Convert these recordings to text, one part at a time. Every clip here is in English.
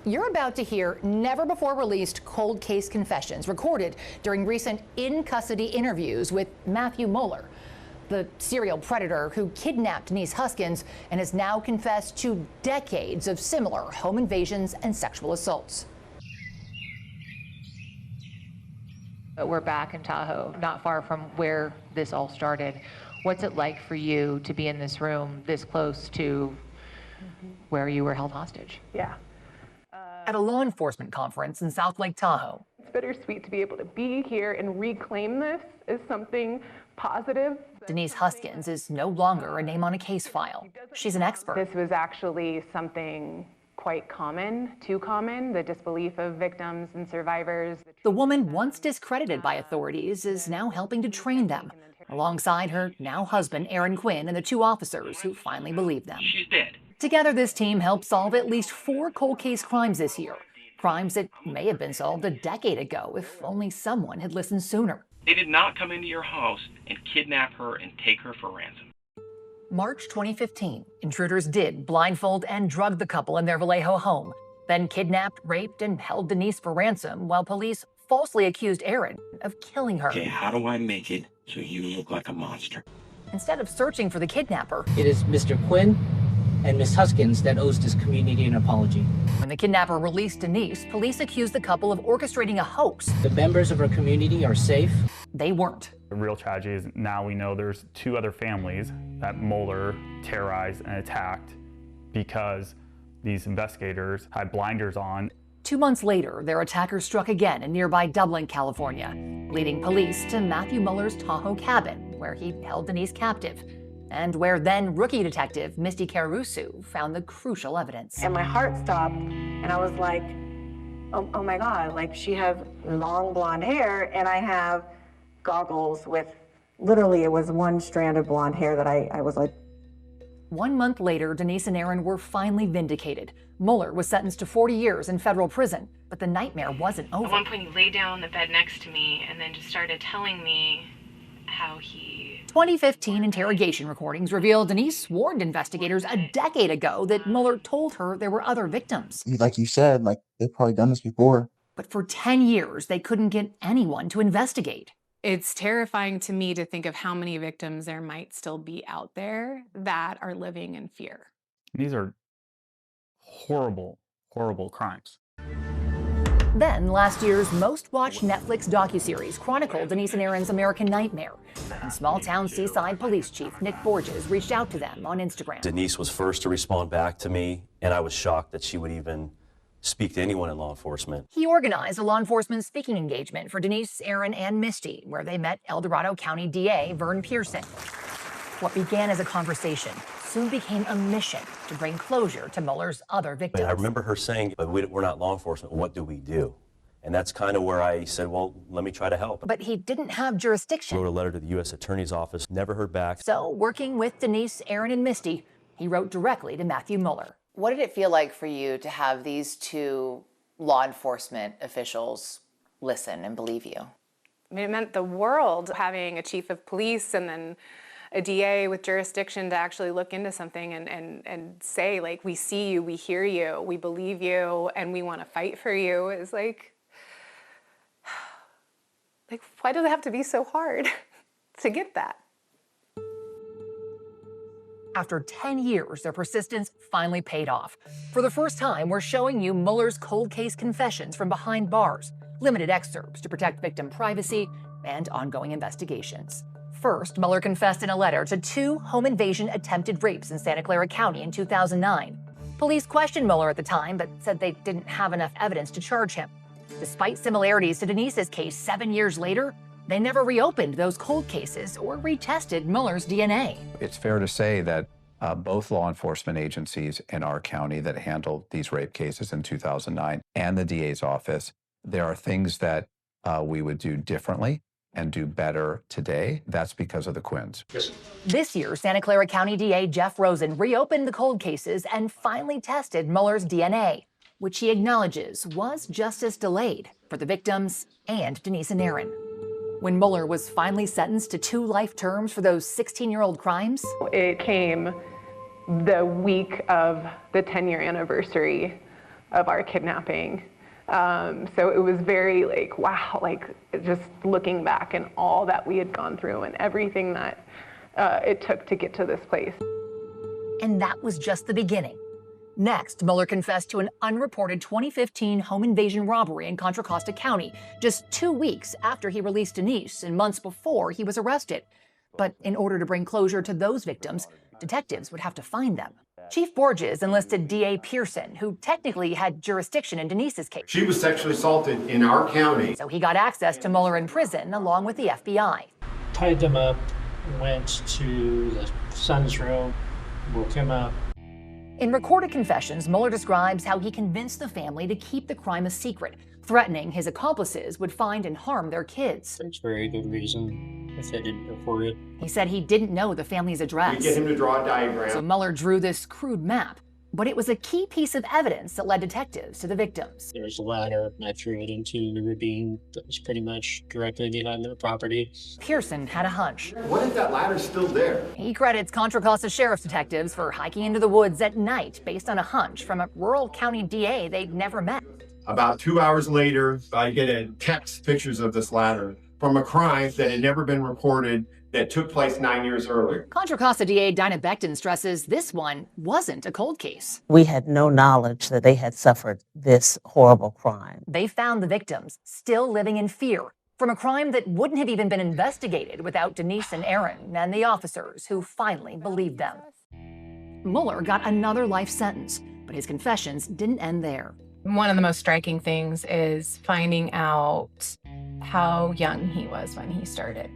You're about to hear never-before-released cold case confessions recorded during recent in-custody interviews with Matthew Mueller, the serial predator who kidnapped Denise Huskins and has now confessed to decades of similar home invasions and sexual assaults. We're back in Tahoe, not far from where this all started. What's it like for you to be in this room this close to where you were held hostage? Yeah. At a law enforcement conference in South Lake Tahoe. It's bittersweet to be able to be here and reclaim this as something positive. Denise Huskins is no longer a name on a case file. She's an expert. This was actually something quite common, too common, the disbelief of victims and survivors. The woman once discredited by authorities is now helping to train them, alongside her now husband, Aaron Quinn, and the two officers who finally believed them. She's dead. Together, this team helped solve at least 4 cold case crimes this year. Crimes that may have been solved a decade ago if only someone had listened sooner. They did not come into your house and kidnap her and take her for ransom. March 2015, intruders did blindfold and drug the couple in their Vallejo home, then kidnapped, raped, and held Denise for ransom while police falsely accused Aaron of killing her. Okay, how do I make it so you look like a monster? Instead of searching for the kidnapper, it is Mr. Quinn and Ms. Huskins that owes this community an apology. When the kidnapper released Denise, police accused the couple of orchestrating a hoax. The members of our community are safe. They weren't. The real tragedy is now we know there's 2 other families that Mueller terrorized and attacked because these investigators had blinders on. 2 months later, their attackers struck again in nearby Dublin, California, leading police to Matthew Mueller's Tahoe cabin, where he held Denise captive, and where then rookie detective Misty Caruso found the crucial evidence. And my heart stopped, and I was like, oh my God, like she has long blonde hair, and I have goggles with, literally it was one strand of blonde hair that I was like. 1 month later, Denise and Aaron were finally vindicated. Mueller was sentenced to 40 years in federal prison, but the nightmare wasn't over. At one point, he lay down on the bed next to me and then just started telling me how he... 2015 interrogation recordings revealed Denise warned investigators a decade ago that Mueller told her there were other victims. Like you said, like they've probably done this before. But for 10 years, they couldn't get anyone to investigate. It's terrifying to me to think of how many victims there might still be out there that are living in fear. These are horrible, horrible crimes. Then, last year's most-watched Netflix docuseries chronicled Denise and Aaron's American nightmare. And small-town Seaside Police Chief Nick Borges reached out to them on Instagram. Denise was first to respond back to me, and I was shocked that she would even speak to anyone in law enforcement. He organized a law enforcement speaking engagement for Denise, Aaron, and Misty, where they met El Dorado County DA Vern Pearson. What began as a conversation soon became a mission to bring closure to Mueller's other victims. I remember her saying, but we're not law enforcement, what do we do? And that's kind of where I said, well, let me try to help. But he didn't have jurisdiction. Wrote a letter to the U.S. Attorney's Office, never heard back. So, working with Denise, Aaron, and Misty, he wrote directly to Matthew Mueller. What did it feel like for you to have these 2 law enforcement officials listen and believe you? I mean, it meant the world having a chief of police and then a DA with jurisdiction to actually look into something and say, like, we see you, we hear you, we believe you, and we want to fight for you is like, why does it have to be so hard to get that? After 10 years, their persistence finally paid off. For the first time, we're showing you Mueller's cold case confessions from behind bars, limited excerpts to protect victim privacy and ongoing investigations. First, Mueller confessed in a letter to 2 home invasion attempted rapes in Santa Clara County in 2009. Police questioned Mueller at the time, but said they didn't have enough evidence to charge him. Despite similarities to Denise's case 7 years later, they never reopened those cold cases or retested Mueller's DNA. It's fair to say that both law enforcement agencies in our county that handled these rape cases in 2009 and the DA's office, there are things that we would do differently and do better today. That's because of the Quinns. This year, Santa Clara County DA Jeff Rosen reopened the cold cases and finally tested Mueller's DNA, which he acknowledges was justice delayed for the victims and Denise and Aaron. When Mueller was finally sentenced to 2 life terms for those 16-year-old crimes, It came the week of the 10-year anniversary of our kidnapping. So it was very like, wow, like just looking back and all that we had gone through and everything that it took to get to this place. And that was just the beginning. Next, Mueller confessed to an unreported 2015 home invasion robbery in Contra Costa County, just 2 weeks after he released Denise and months before he was arrested. But in order to bring closure to those victims, detectives would have to find them. Chief Borges enlisted DA Pearson, who technically had jurisdiction in Denise's case. She was sexually assaulted in our county. So he got access to Mueller in prison along with the FBI. Tied them up, went to the son's room, woke him up. In recorded confessions, Mueller describes how he convinced the family to keep the crime a secret, threatening his accomplices would find and harm their kids. There's very good reason if they didn't report it. He said he didn't know the family's address. We get him to draw a diagram. So Mueller drew this crude map, but it was a key piece of evidence that led detectives to the victims. There was a ladder, and I threw it into the ravine that was pretty much directly behind their property. Pearson had a hunch. What if that ladder's still there? He credits Contra Costa Sheriff's detectives for hiking into the woods at night based on a hunch from a rural county DA they'd never met. About 2 hours later, I get a text pictures of this ladder from a crime that had never been reported that took place 9 years earlier. Contra Costa DA Dinah Becton stresses this one wasn't a cold case. We had no knowledge that they had suffered this horrible crime. They found the victims still living in fear from a crime that wouldn't have even been investigated without Denise and Aaron and the officers who finally believed them. Mueller got another life sentence, but his confessions didn't end there. One of the most striking things is finding out how young he was when he started.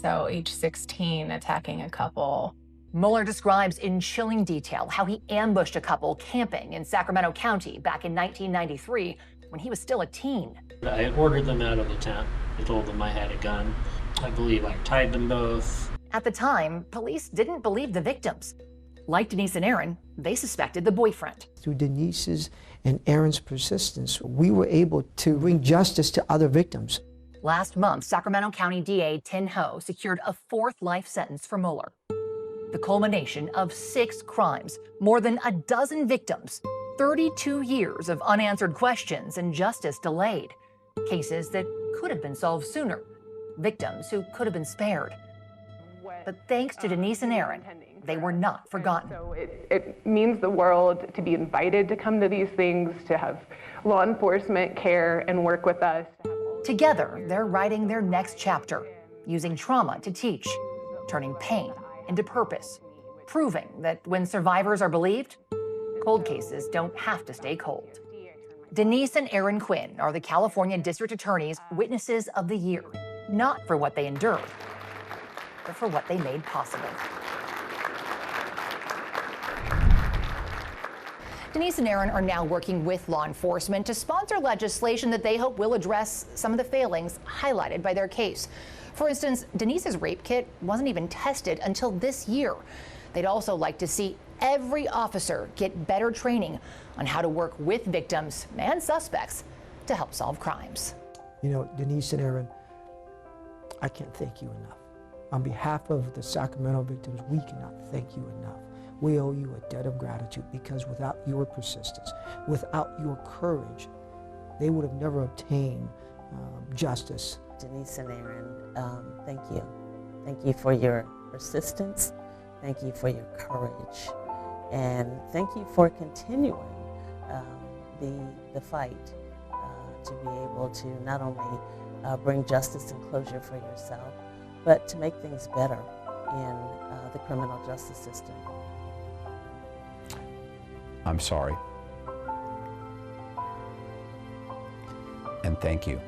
So age 16, attacking a couple. Mueller describes in chilling detail how he ambushed a couple camping in Sacramento County back in 1993 when he was still a teen. I ordered them out of the tent. I told them I had a gun. I believe I tied them both. At the time, police didn't believe the victims. Like Denise and Aaron, they suspected the boyfriend. Through Denise's and Aaron's persistence, we were able to bring justice to other victims. Last month, Sacramento County DA Tin Ho secured a 4th life sentence for Mueller. The culmination of 6 crimes, more than a dozen victims, 32 years of unanswered questions and justice delayed. Cases that could have been solved sooner. Victims who could have been spared. But thanks to Denise and Aaron, they were not forgotten. So it means the world to be invited to come to these things, to have law enforcement care and work with us. Together, they're writing their next chapter, using trauma to teach, turning pain into purpose, proving that when survivors are believed, cold cases don't have to stay cold. Denise and Aaron Quinn are the California District Attorney's Witnesses of the Year, not for what they endured, but for what they made possible. Denise and Aaron are now working with law enforcement to sponsor legislation that they hope will address some of the failings highlighted by their case. For instance, Denise's rape kit wasn't even tested until this year. They'd also like to see every officer get better training on how to work with victims and suspects to help solve crimes. You know, Denise and Aaron, I can't thank you enough. On behalf of the Sacramento victims, we cannot thank you enough. We owe you a debt of gratitude because without your persistence, without your courage, they would have never obtained justice. Denise and Aaron, thank you. Thank you for your persistence. Thank you for your courage. And thank you for continuing the fight to be able to not only bring justice and closure for yourself, but to make things better in the criminal justice system. I'm sorry. And thank you.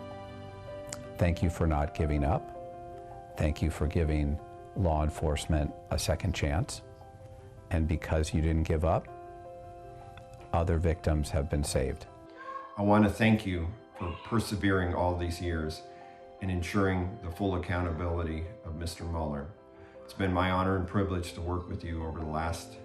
Thank you for not giving up. Thank you for giving law enforcement a second chance. And because you didn't give up, other victims have been saved. I want to thank you for persevering all these years and ensuring the full accountability of Mr. Mueller. It's been my honor and privilege to work with you over the last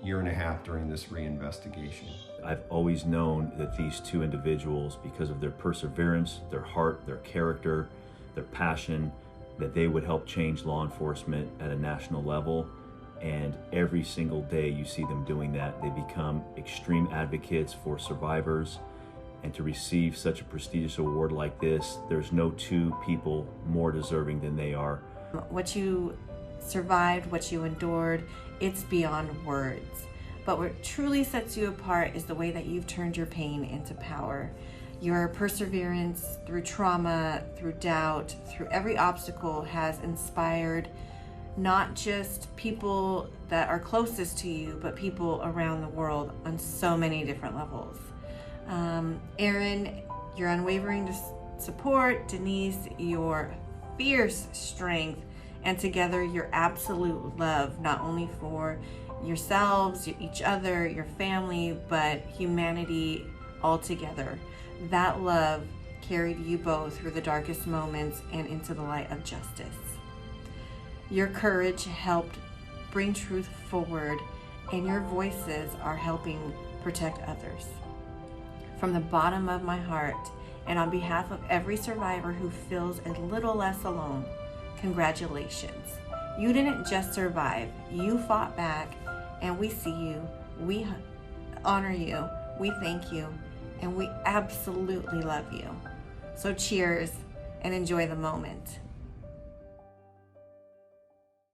year and a half during this reinvestigation. I've always known that these two individuals, because of their perseverance, their heart, their character, their passion, that they would help change law enforcement at a national level. And every single day you see them doing that. They become extreme advocates for survivors, And to receive such a prestigious award like this, there's no two people more deserving than they are. What you survived, what you endured, it's beyond words. But what truly sets you apart is the way that you've turned your pain into power. Your perseverance through trauma, through doubt, through every obstacle has inspired not just people that are closest to you, but people around the world on so many different levels. Aaron, your unwavering support, Denise, your fierce strength, and together your absolute love, not only for yourselves, each other, your family, but humanity altogether. That love carried you both through the darkest moments and into the light of justice. Your courage helped bring truth forward, and your voices are helping protect others. From the bottom of my heart, and on behalf of every survivor who feels a little less alone, congratulations. You didn't just survive, you fought back, and we see you, we honor you, we thank you, and we absolutely love you. So cheers and enjoy the moment.